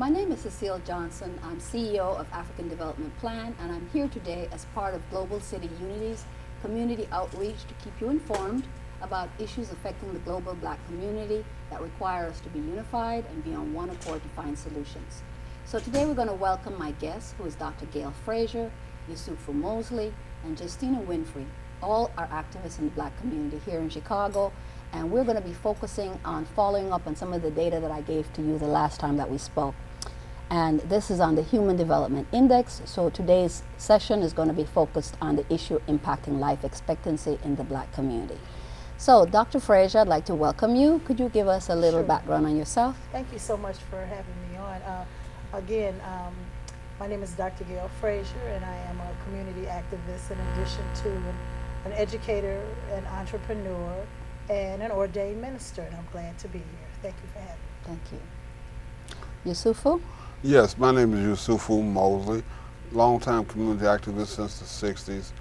My name is Cecile Johnson. I'm CEO of African Development Plan, and I'm here today as part of Global City Unity's community outreach to keep you informed about issues affecting the global Black community that require us to be unified and be on one accord to find solutions. So today we're going to welcome my guests, who is Dr. Gail Frazier, Yusufu Mosley, and Justina Winfrey. All are activists in the Black community here in Chicago, and we're going to be focusing on following up on some of the data that I gave to you the last time that we spoke. And this is on the Human Development Index, so today's session is going to be focused on the issue impacting life expectancy in the Black community. So, Dr. Frazier, I'd like to welcome you. Could you give us a little background on yourself? Thank you so much for having me on. Again, my name is Dr. Gail Frazier, and I am a community activist in addition to an educator, an entrepreneur, and an ordained minister, and I'm glad to be here. Thank you for having me. Thank you. Yusufu? Yes, my name is Yusufu Mosley, longtime community activist since the 60s,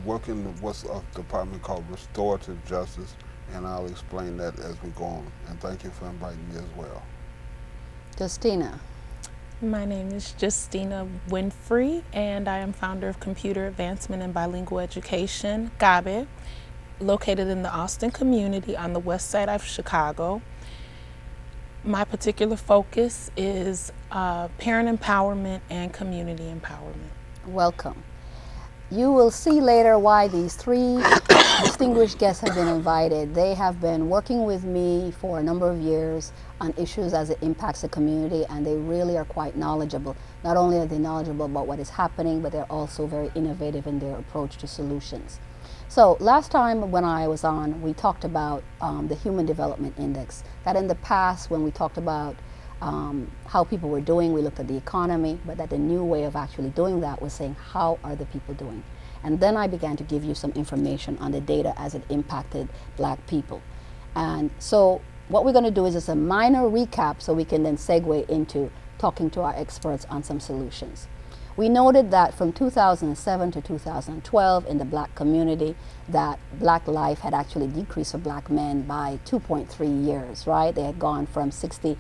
working in what's a department called Restorative Justice, and I'll explain that as we go on. And thank you for inviting me as well. Justina? My name is Justina Winfrey, and I am founder of Computer Advancement and Bilingual Education, GABE, located in the Austin community on the west side of Chicago. My particular focus is parent empowerment and community empowerment. Welcome. You will see later why these three distinguished guests have been invited. They have been working with me for a number of years on issues as it impacts the community, and they really are quite knowledgeable. Not only are they knowledgeable about what is happening, but they're also very innovative in their approach to solutions. So last time when I was on, we talked about the Human Development Index. That in the past, when we talked about how people were doing, we looked at the economy, but that the new way of actually doing that was saying, how are the people doing? And then I began to give you some information on the data as it impacted Black people. And so what we're going to do is just a minor recap so we can then segue into talking to our experts on some solutions. We noted that from 2007 to 2012 in the Black community that Black life had actually decreased for Black men by 2.3 years, right? They had gone from 70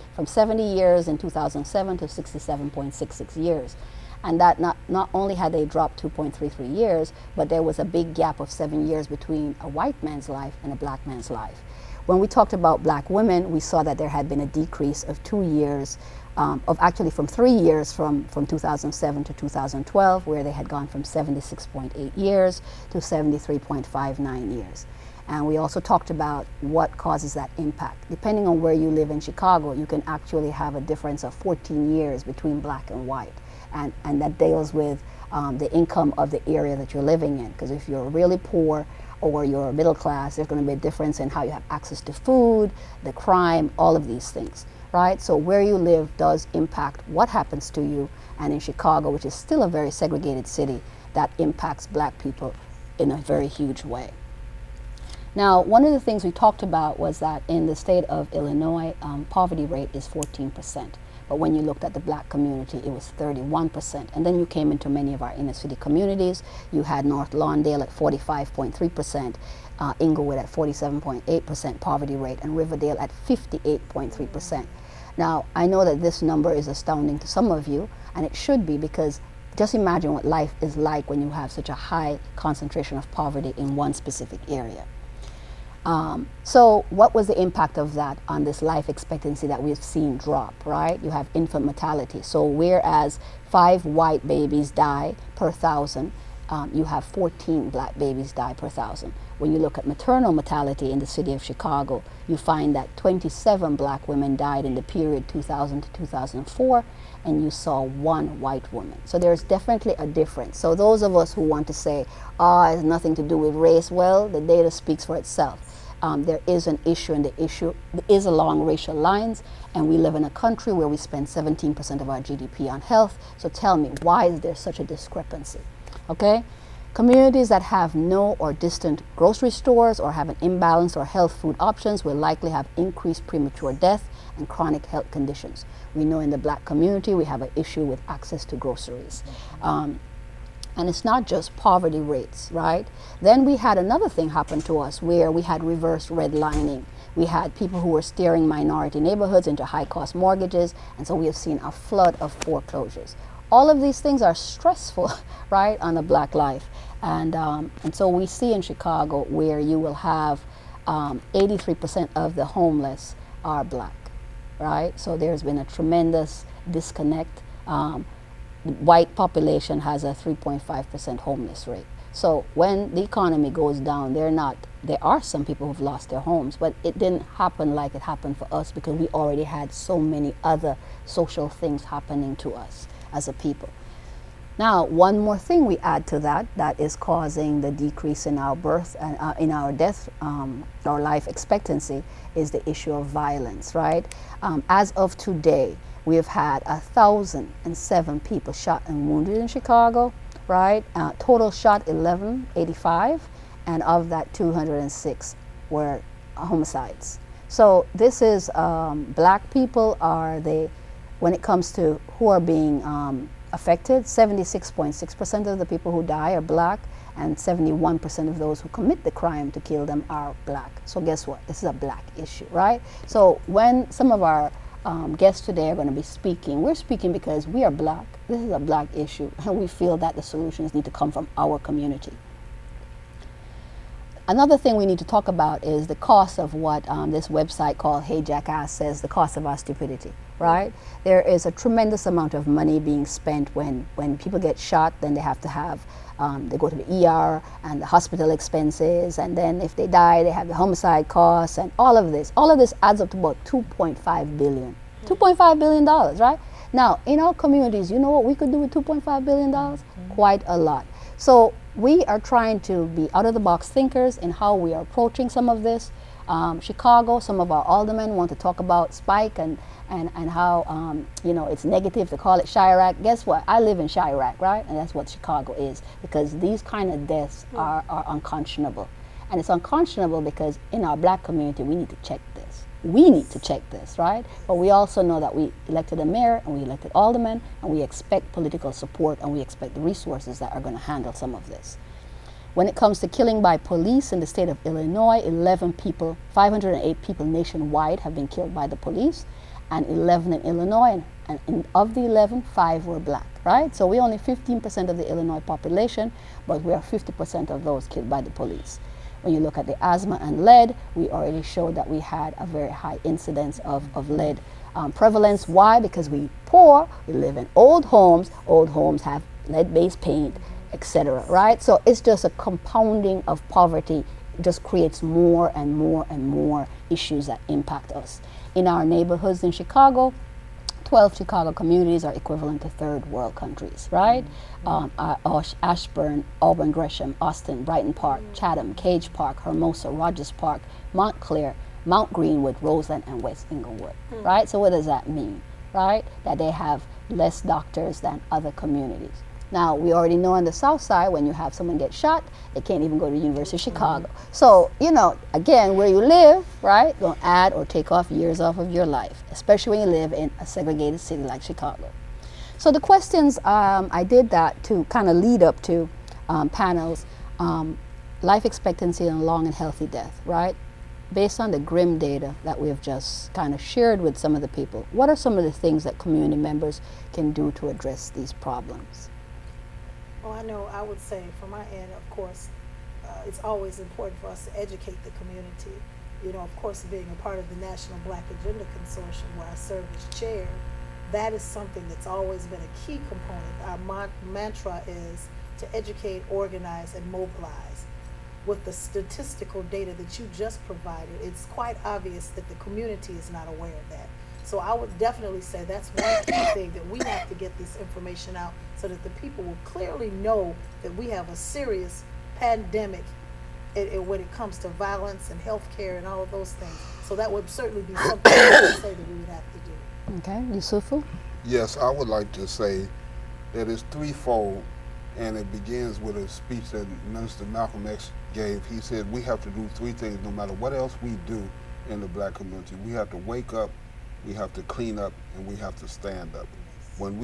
years in 2007 to 67.66 years. And that not only had they dropped 2.33 years, but there was a big gap of 7 years between a white man's life and a Black man's life. When we talked about Black women, we saw that there had been a decrease of 2 years, from 3 years from 2007 to 2012, where they had gone from 76.8 years to 73.59 years. And we also talked about what causes that impact. Depending on where you live in Chicago, you can actually have a difference of 14 years between Black and white. And that deals with the income of the area that you're living in. Because if you're really poor or you're middle class, there's going to be a difference in how you have access to food, the crime, all of these things. Right? So where you live does impact what happens to you, and in Chicago, which is still a very segregated city, that impacts Black people in a very huge way. Now, one of the things we talked about was that in the state of Illinois, poverty rate is 14%. But when you looked at the Black community, it was 31%. And then you came into many of our inner city communities. You had North Lawndale at 45.3%. Inglewood at 47.8% poverty rate, and Riverdale at 58.3%. Now, I know that this number is astounding to some of you, and it should be, because just imagine what life is like when you have such a high concentration of poverty in one specific area. So what was the impact of that on this life expectancy that we've seen drop, right? You have infant mortality. So whereas 5 white babies die per 1,000, you have 14 Black babies die per 1,000. When you look at maternal mortality in the city of Chicago, you find that 27 Black women died in the period 2000 to 2004, and you saw 1 white woman. So there's definitely a difference. So those of us who want to say, it has nothing to do with race, well, the data speaks for itself. There is an issue, and the issue is along racial lines, and we live in a country where we spend 17% of our GDP on health. So tell me, why is there such a discrepancy? Okay? Communities that have no or distant grocery stores or have an imbalance or health food options will likely have increased premature death and chronic health conditions. We know in the Black community we have an issue with access to groceries. And it's not just poverty rates, right? Then we had another thing happen to us where we had reverse redlining. We had people who were steering minority neighborhoods into high-cost mortgages, and so we have seen a flood of foreclosures. All of these things are stressful, right, on the black life. And so we see in Chicago where you will have 83% of the homeless are black, right? So there's been a tremendous disconnect. The white population has a 3.5% homeless rate. So when the economy goes down, there are some people who've lost their homes, but it didn't happen like it happened for us because we already had so many other social things happening to us as a people. Now, one more thing we add to that is causing the decrease in our birth and in our death, our life expectancy, is the issue of violence, right? As of today, we have had 1,007 people shot and wounded in Chicago, right? Total shot 1185, and of that 206 were homicides. So this is, black people are when it comes to who are being affected, 76.6% of the people who die are black, and 71% of those who commit the crime to kill them are black. So guess what? This is a black issue, right? So when some of our guests today are going to be speaking, we're speaking because we are black. This is a black issue, and we feel that the solutions need to come from our community. Another thing we need to talk about is the cost of what this website called Hey Jackass says, the cost of our stupidity, right? There is a tremendous amount of money being spent when people get shot, then they have to have, they go to the ER and the hospital expenses, and then if they die, they have the homicide costs and all of this. All of this adds up to about $2.5 billion. $2.5 billion, right? Now, in our communities, you know what we could do with $2.5 billion? Quite a lot. So we are trying to be out-of-the-box thinkers in how we are approaching some of this. Chicago, some of our aldermen want to talk about Spike and how you know, it's negative to call it Chirac. Guess what? I live in Chirac, right? And that's what Chicago is, because these kind of deaths are unconscionable. And it's unconscionable because in our black community, we need to check this. We need to check this, right? But we also know that we elected a mayor and we elected aldermen, and we expect political support and we expect the resources that are going to handle some of this. When it comes to killing by police in the state of Illinois, 508 people nationwide have been killed by the police, and 11 in Illinois, and of the 11, 5 were black, right? So we're only 15% of the Illinois population, but we are 50% of those killed by the police. When you look at the asthma and lead, we already showed that we had a very high incidence of lead prevalence. Why? Because we poor, we live in old homes have lead-based paint, etc., right? So it's just a compounding of poverty. It just creates more and more and more issues that impact us. In our neighborhoods in Chicago, 12 Chicago communities are equivalent to third world countries, right? Ashburn, Auburn Gresham, Austin, Brighton Park, Chatham, Cage Park, Hermosa, Rogers Park, Montclair, Mount Greenwood, Roseland, and West Inglewood, right? So what does that mean, right? That they have less doctors than other communities. Now, we already know on the south side, when you have someone get shot, they can't even go to the University of Chicago. So, you know, again, where you live, right, going to add or take off years off of your life, especially when you live in a segregated city like Chicago. So the questions, I did that to kind of lead up to panels, life expectancy and long and healthy death, right? Based on the grim data that we have just kind of shared with some of the people, what are some of the things that community members can do to address these problems? Well, I know I would say from my end, of course, it's always important for us to educate the community. You know, of course, being a part of the National Black Agenda Consortium, where I serve as chair, that is something that's always been a key component. Our mantra is to educate, organize, and mobilize. With the statistical data that you just provided, it's quite obvious that the community is not aware of that. So I would definitely say that's one key thing, that we have to get this information out so that the people will clearly know that we have a serious pandemic when it comes to violence and health care and all of those things. So that would certainly be something I would say that we would have to do. Okay, Yusufu? Yes, I would like to say that it's threefold, and it begins with a speech that Minister Malcolm X gave. He said we have to do three things no matter what else we do in the black community. We have to wake up, we have to clean up, and we have to stand up. When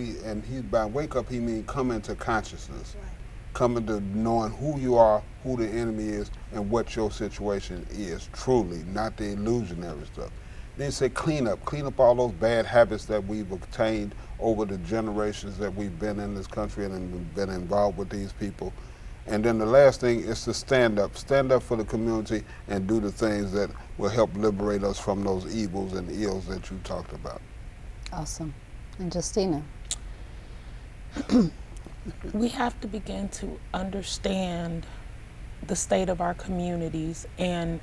by wake up, he means come into consciousness. Right. coming to knowing who you are, who the enemy is, and what your situation is, truly, not the illusionary stuff. Then you say clean up all those bad habits that we've obtained over the generations that we've been in this country and been involved with these people. And then the last thing is to stand up for the community and do the things that will help liberate us from those evils and ills that you talked about. Awesome. And Justina? We have to begin to understand the state of our communities and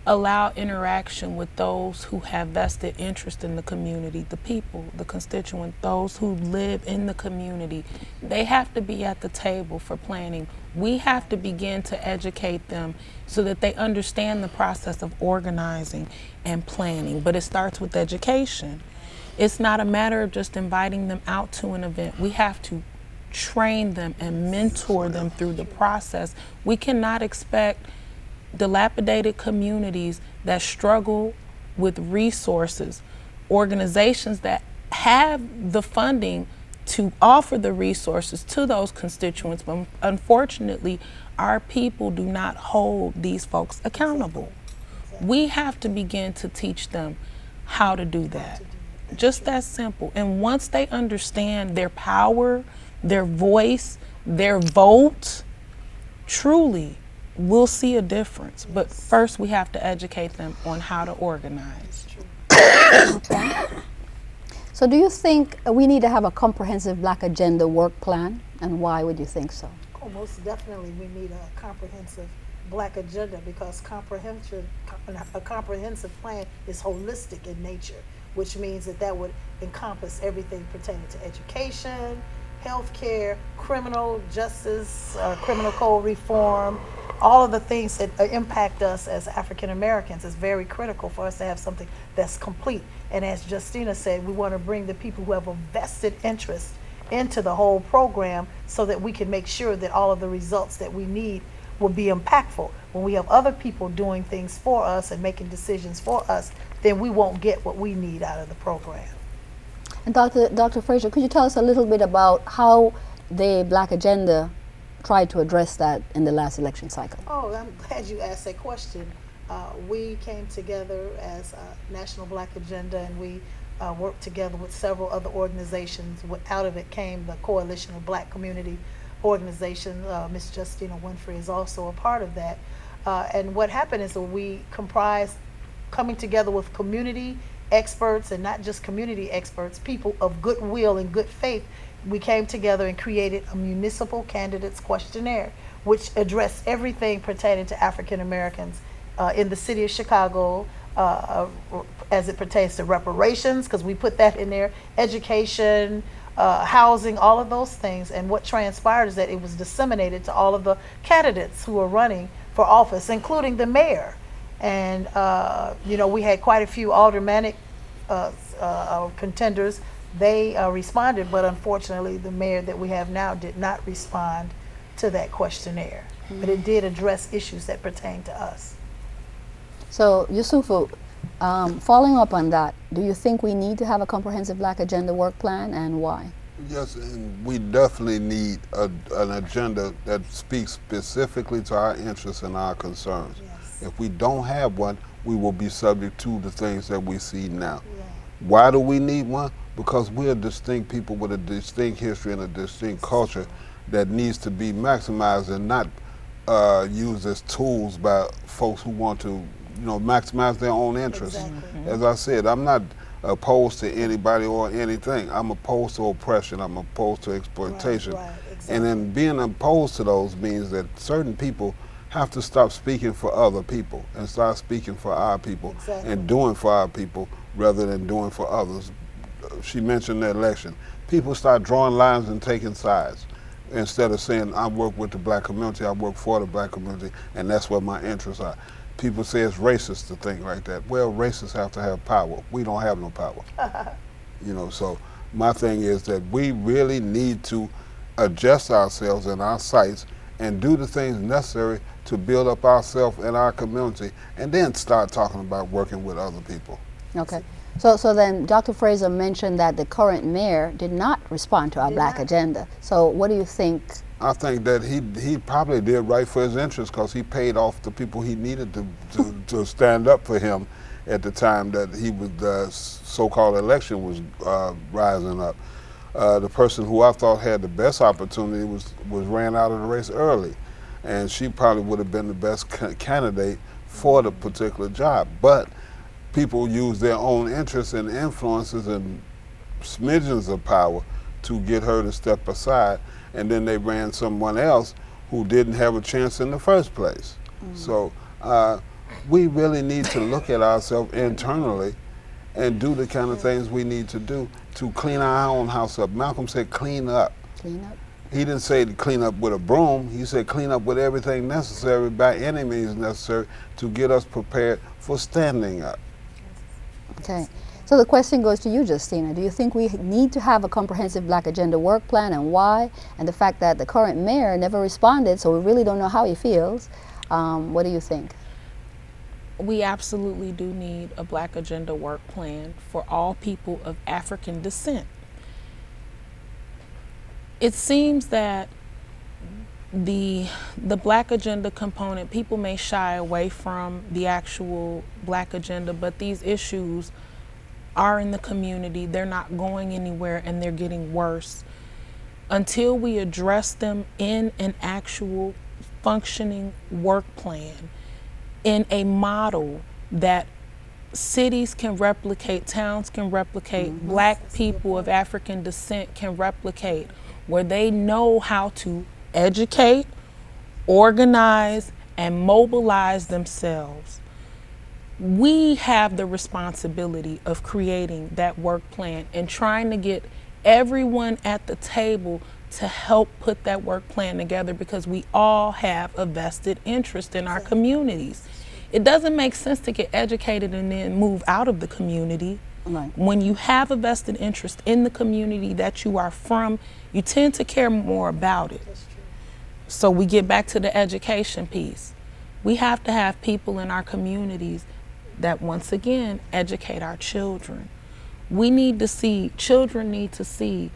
allow interaction with those who have vested interest in the community, the people, the constituents, those who live in the community. They have to be at the table for planning. We have to begin to educate them so that they understand the process of organizing and planning. But it starts with education. It's not a matter of just inviting them out to an event. We have to train them and mentor them through the process. We cannot expect dilapidated communities that struggle with resources, organizations that have the funding to offer the resources to those constituents, but unfortunately our people do not hold these folks accountable. We have to begin to teach them how to do that. Just that simple. And once they understand their power, their voice, their vote, truly we'll see a difference. But first we have to educate them on how to organize. Okay. So do you think we need to have a comprehensive Black Agenda work plan, and why would you think so? Oh, most definitely we need a comprehensive Black agenda, because a comprehensive plan is holistic in nature, which means that would encompass everything pertaining to education, healthcare, criminal justice, criminal code reform, all of the things that impact us as African Americans. Is very critical for us to have something that's complete. And as Justina said, we want to bring the people who have a vested interest into the whole program so that we can make sure that all of the results that we need will be impactful. When we have other people doing things for us and making decisions for us, then we won't get what we need out of the program. And Dr. Frazier, could you tell us a little bit about how the Black Agenda tried to address that in the last election cycle? Oh, I'm glad you asked that question. We came together as a National Black Agenda, and we worked together with several other organizations. Out of it came the Coalition of Black Community Organizations. Ms. Justina Winfrey is also a part of that. And what happened is that we comprised coming together with community experts, and not just community experts, people of goodwill and good faith. We came together and created a municipal candidates questionnaire, which addressed everything pertaining to African Americans in the city of Chicago, as it pertains to reparations, because we put that in there, education, housing, all of those things. And what transpired is that it was disseminated to all of the candidates who are running for office, including the mayor. And we had quite a few aldermanic contenders. They responded, but unfortunately the mayor that we have now did not respond to that questionnaire. Mm-hmm. But it did address issues that pertain to us. So, Yusufu, following up on that, do you think we need to have a comprehensive Black Agenda work plan, and why? Yes, and we definitely need an agenda that speaks specifically to our interests and our concerns. Yes. If we don't have one, we will be subject to the things that we see now. Yeah. Why do we need one? Because we're distinct people with a distinct history and a distinct culture that needs to be maximized and not used as tools by folks who want to, maximize their own interests. Exactly. As I said, I'm not opposed to anybody or anything. I'm opposed to oppression. I'm opposed to exploitation. Right, exactly. And then being opposed to those means that certain people have to stop speaking for other people and start speaking for our people. Exactly. And doing for our people rather than doing for others. She mentioned the election. People start drawing lines and taking sides instead of saying, I work with the Black community, I work for the Black community, and that's what my interests are. People say it's racist to think like that. Well, racists have to have power. We don't have no power. So my thing is that we really need to adjust ourselves and our sights and do the things necessary to build up ourselves and our community, and then start talking about working with other people. Okay. So then Dr. Frazier mentioned that the current mayor did not respond to our Black Agenda. So what do you think I think that he probably did right for his interests because he paid off the people he needed to stand up for him at the time that he was the so-called election was rising up. The person who I thought had the best opportunity was ran out of the race early, and she probably would have been the best candidate for the particular job. But people use their own interests and influences and smidgens of power to get her to step aside, and then they ran someone else who didn't have a chance in the first place. So we really need to look at ourselves internally and do the kind of things we need to do to clean our own house up. Malcolm said clean up. Clean up. He didn't say to clean up with a broom. He said clean up with everything necessary by any means necessary to get us prepared for standing up. Okay. So the question goes to you, Justina. Do you think we need to have a comprehensive Black Agenda work plan, and why? And the fact that the current mayor never responded, so we really don't know how he feels. What do you think? We absolutely do need a Black Agenda work plan for all people of African descent. It seems that the Black Agenda component, people may shy away from the actual Black Agenda, but these issues are in the community. They're not going anywhere, and they're getting worse. Until we address them in an actual functioning work plan, in a model that cities can replicate, towns can replicate, Black people of African descent can replicate, where they know how to educate, organize, and mobilize themselves. We have the responsibility of creating that work plan and trying to get everyone at the table to help put that work plan together, because we all have a vested interest in our communities. It doesn't make sense to get educated and then move out of the community. Right. When you have a vested interest in the community that you are from, you tend to care more about it. That's true. So we get back to the education piece. We have to have people in our communities that, once again, educate our children. We need to see, children need to see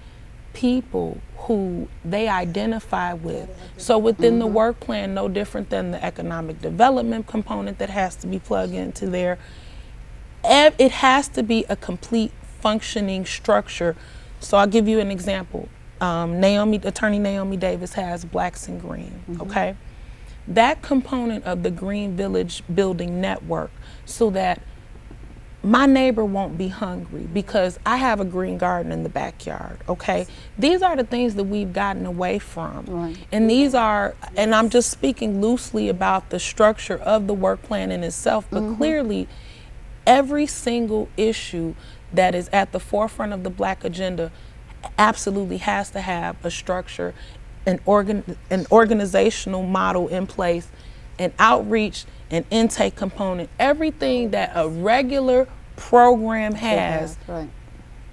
people who they identify with. So within the work plan, no different than the economic development component that has to be plugged into there, it has to be a complete functioning structure. So I'll give you an example. Attorney Naomi Davis has Blacks in Green, okay? That component of the Green Village Building Network, so that my neighbor won't be hungry because I have a green garden in the backyard, okay? These are the things that we've gotten away from. Right. And these are, and I'm just speaking loosely about the structure of the work plan in itself, but clearly every single issue that is at the forefront of the Black Agenda absolutely has to have a structure, an organizational model in place, an outreach, an intake component, everything that a regular program has. Right.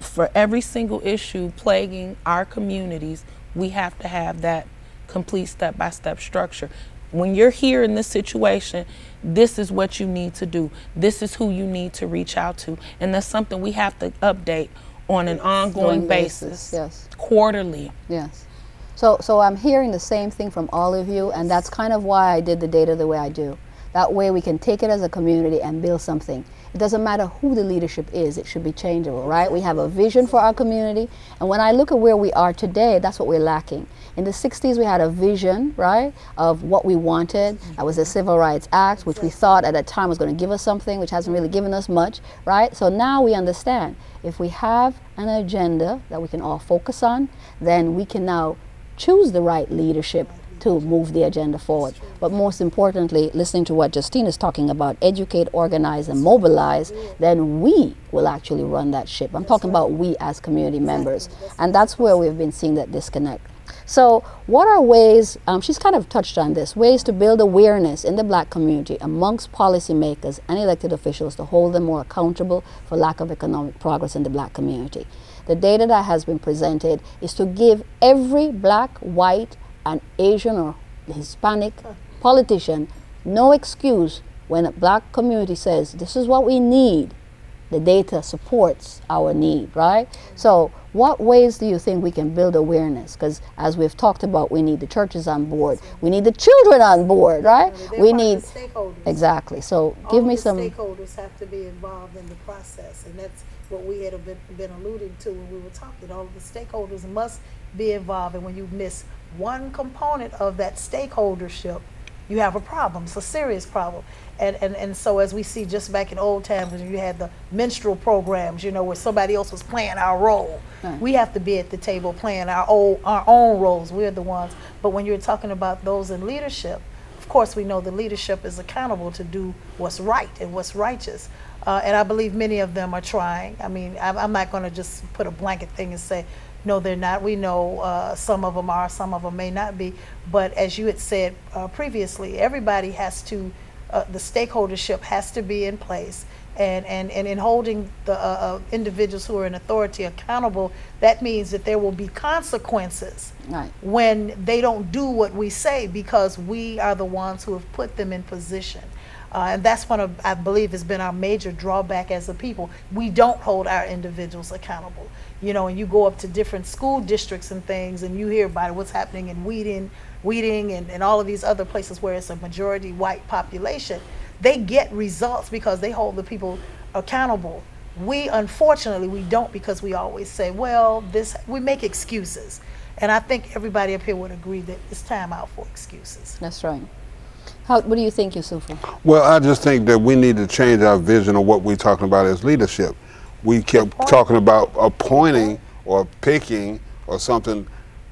For every single issue plaguing our communities, we have to have that complete step-by-step structure. When you're here in this situation, this is what you need to do. This is who you need to reach out to. And that's something we have to update on an ongoing basis, yes. quarterly. Yes. So I'm hearing the same thing from all of you, and that's kind of why I did the data the way I do. That way we can take it as a community and build something. It doesn't matter who the leadership is, it should be changeable, right? We have a vision for our community, and when I look at where we are today, that's what we're lacking. In the 60s, we had a vision, right, of what we wanted. That was the Civil Rights Act, which we thought at that time was going to give us something, which hasn't really given us much, right? So now we understand, if we have an agenda that we can all focus on, then we can now choose the right leadership to move the agenda forward. But most importantly, listening to what Justine is talking about, educate, organize, and mobilize, then we will actually run that ship. I'm talking about we as community members. And that's where we've been seeing that disconnect. So what are ways, she's kind of touched on this, ways to build awareness in the Black community amongst policymakers and elected officials to hold them more accountable for lack of economic progress in the Black community. The data that has been presented is to give every Black, white, and Asian or Hispanic politician no excuse when a Black community says, this is what we need the data supports our need, right? So what ways do you think we can build awareness? Because as we've talked about, we need the churches on board, we need the children on board, right? They're We part of need, the stakeholders. exactly. So All give of me the some, stakeholders have to be involved in the process, and that's what we had been alluding to when we were talking. All of the stakeholders must be involved, and when you miss one component of that stakeholdership, you have a problem. It's a serious problem. And so as we see just back in old times when you had the minstrel programs, you know, where somebody else was playing our role. Right. We have to be at the table playing our own roles. We're the ones. But when you're talking about those in leadership, of course we know the leadership is accountable to do what's right and what's righteous. And I believe many of them are trying. I mean, I'm not going to just put a blanket thing and say, no, they're not. We know some of them are, some of them may not be. But as you had said previously, everybody has to, the stakeholdership has to be in place. And in holding the individuals who are in authority accountable, that means that there will be consequences right. when they don't do what we say, because we are the ones who have put them in position. And that's one of, I believe, has been our major drawback as a people. We don't hold our individuals accountable. You know, and you go up to different school districts and things, and you hear about what's happening in Wheating and all of these other places where it's a majority white population. They get results because they hold the people accountable. We, unfortunately, we don't, because we always say, well, we make excuses. And I think everybody up here would agree that it's time out for excuses. That's right. What do you think, Yusufu? Well, I just think that we need to change our vision of what we're talking about as leadership. We kept talking about appointing or picking or something.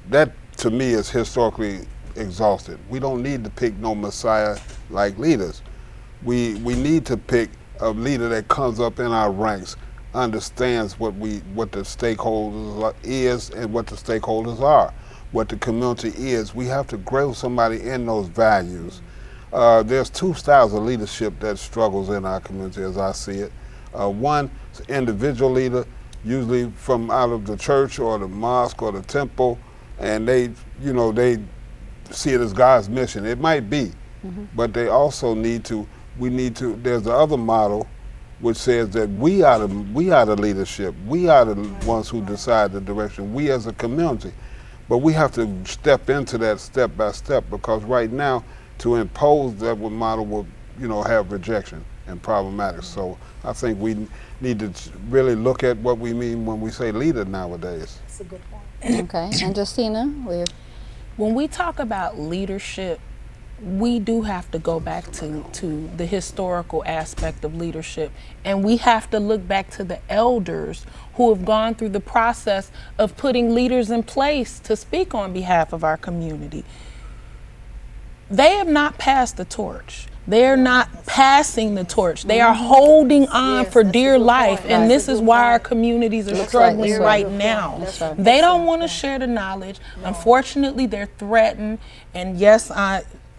That, to me, is historically exhausted. We don't need to pick no Messiah-like leaders. We need to pick a leader that comes up in our ranks, understands what the stakeholders is and what the stakeholders are, what the community is. We have to grow somebody in those values. There's two styles of leadership that struggles in our community as I see it. One is individual leader, usually from out of the church or the mosque or the temple, and they see it as God's mission. It might be, but they also there's the other model which says that we are the leadership. We are the ones who decide the direction, we as a community. But we have to step into that step by step, because right now, to impose that model will, have rejection and problematic. So I think we need to really look at what we mean when we say leader nowadays. That's a good point. Okay. And Justina, when we talk about leadership, we do have to go back to the historical aspect of leadership, and we have to look back to the elders who have gone through the process of putting leaders in place to speak on behalf of our community. They have not passed the torch. They're not passing the torch. They are holding on for dear life, and this is why our communities are struggling right now. They don't want to share the knowledge. Unfortunately, they're threatened, and yes,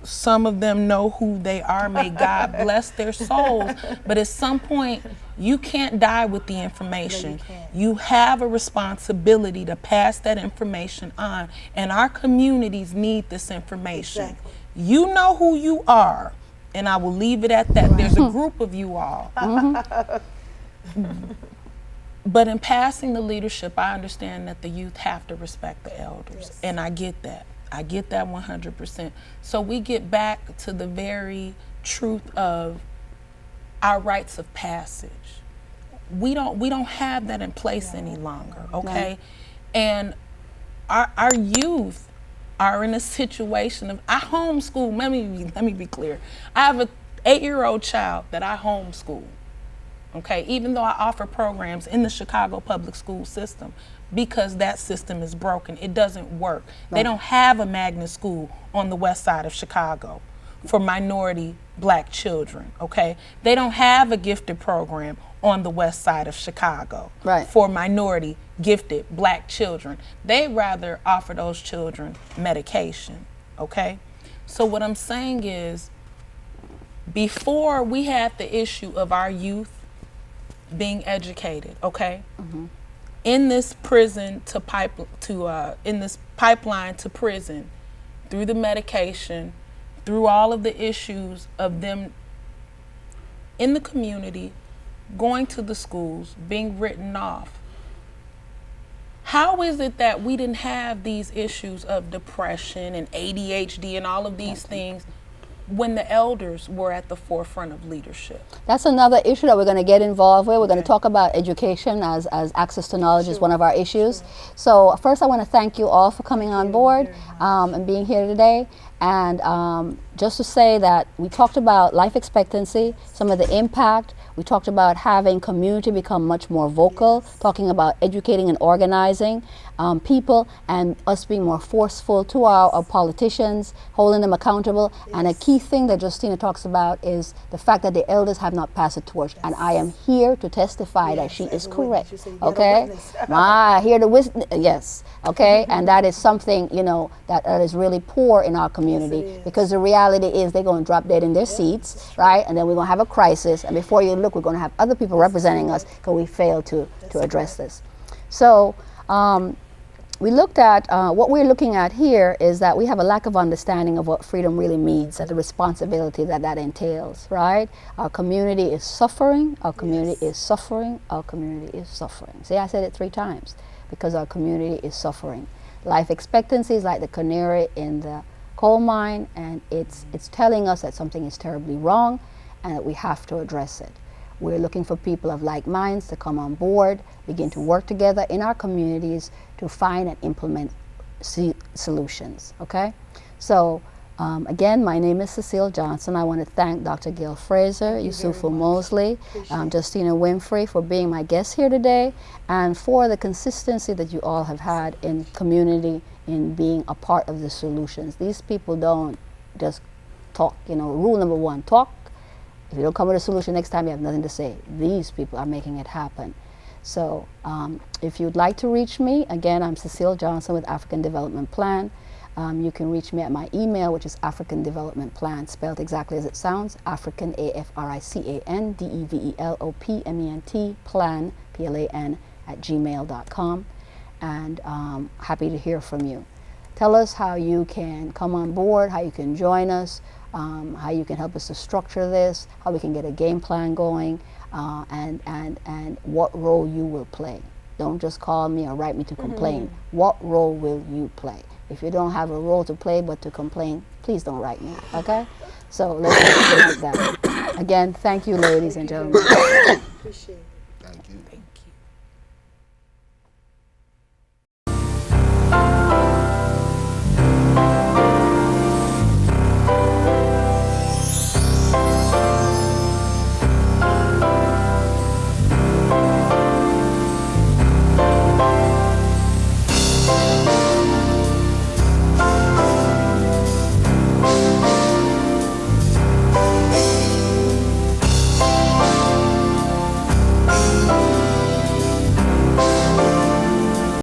some of them know who they are. May God bless their souls. But at some point, you can't die with the information. You have a responsibility to pass that information on, and our communities need this information. Exactly. You know who you are, and I will leave it at that. There's a group of you all. But in passing the leadership, I understand that the youth have to respect the elders, and I get that. I get that 100%. So we get back to the very truth of our rites of passage. We don't have that in place any longer, okay? And our youth are in a situation of, I homeschool, let me be clear. I have an 8-year-old child that I homeschool, okay? Even though I offer programs in the Chicago public school system, because that system is broken. It doesn't work. They don't have a magnet school on the west side of Chicago for minority black children, okay? They don't have a gifted program on the west side of Chicago for minority gifted black children. They rather offer those children medication, okay? So what I'm saying is, before we had the issue of our youth being educated, okay? In this prison in this pipeline to prison, through the medication, through all of the issues of them in the community, going to the schools, being written off. How is it that we didn't have these issues of depression and ADHD and all of these things when the elders were at the forefront of leadership? That's another issue that we're going to get involved with. We're going to talk about education as access to knowledge is one of our issues. So first I want to thank you all for coming on board and being here today. And just to say that we talked about life expectancy, some of the impact. We talked about having community become much more vocal, talking about educating and organizing people, and us being more forceful to our politicians, holding them accountable. And a key thing that Justina talks about is the fact that the elders have not passed the torch. And I am here to testify that she is correct. Okay? I hear the witness. Yes. Okay? And that is something, you know, that is really poor in our community, because the reality is they're going to drop dead in their seats, right? And then we're going to have a crisis. And before you look, we're going to have other people representing us because we failed to address this. So we looked at, what we're looking at here is that we have a lack of understanding of what freedom really means and the responsibility that that entails, right? Our community is suffering, our community is suffering, our community is suffering. See, I said it 3 times, because our community is suffering. Life expectancy is like the canary in the coal mine, and it's telling us that something is terribly wrong and that we have to address it. We're looking for people of like minds to come on board, begin to work together in our communities to find and implement solutions, okay? So again, my name is Cecile Johnson. I want to thank Dr. Gail Fraser, Yusufu Mosley, Justina Winfrey for being my guest here today, and for the consistency that you all have had in community, in being a part of the solutions. These people don't just talk, you know, rule number 1, talk. If you don't come with a solution next time, you have nothing to say. These people are making it happen. So if you'd like to reach me, again, I'm Cecile Johnson with African Development Plan. You can reach me at my email, which is African Development Plan, spelled exactly as it sounds, African, AFRICAN, DEVELOPMENT, plan, PLAN, @gmail.com. And happy to hear from you. Tell us how you can come on board, how you can join us, how you can help us to structure this, how we can get a game plan going, and what role you will play. Don't just call me or write me to complain. What role will you play? If you don't have a role to play but to complain, please don't write me, okay? So let's do it like that. Again, thank you, ladies and gentlemen. Appreciate it. Thank you.